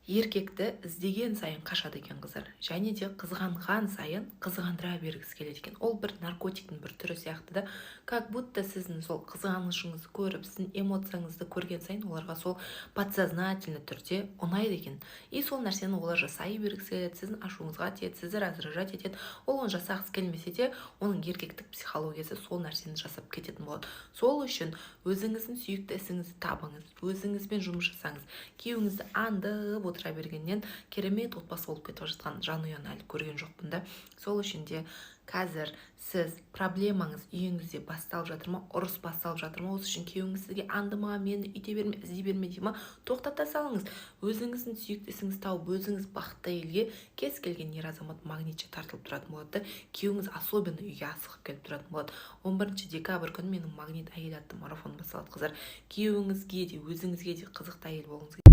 Еркекті іздеген сайын қашады екен қыздар. Және де қызғанған сайын қызғандыра бергісі келеді екен. Ол бір наркотиктің бір түрі сияқты да. Как будто сіздің сол қызғанышыңызды көріп, сіздің эмоцияңызды көрген сайын оларға сол подсознательный түрде ұнайды екен. И сол нәрсені олар жасай бергісі келеді, сіздің ашуыңызға тиеді, сізді раздражать етеді. Ол оны жасағысы келмесе де, оның еркектік психологиясы сол нәрсені жасап кететін болады. Сол үшін өзіңіздің сүйікті ісіңізді табыңыз, өзіңізбен жұмыс жасаңыз. Күйеуіңізді аңдып отыра бергеннен керемет отбасы болып кетіп жатқан жанұяны әлі көрген жоқпын да. Сол үшін де қазір сіз проблемаңыз үйіңізде басталып жатыр ма, ұрыс басталып жатыр ма, осы үшін күйеуіңіз сізге аңдыма, мені үйте берме, іздей берме дей ма, тоқтата салыңыз. Өзіңіздің сүйікті ісіңізді тауып, өзіңіз бақытты әйелге кез келген ер азамат магнитше тартылып тұратын болады да. Күйеуіңіз особенно үйге асығып келіп тұратын болады. 11 декабрь күні менің магнит әйел атты марафон басталады қыздар. Күйеуіңізге де өзіңізге де қызықты әйел болыңыз.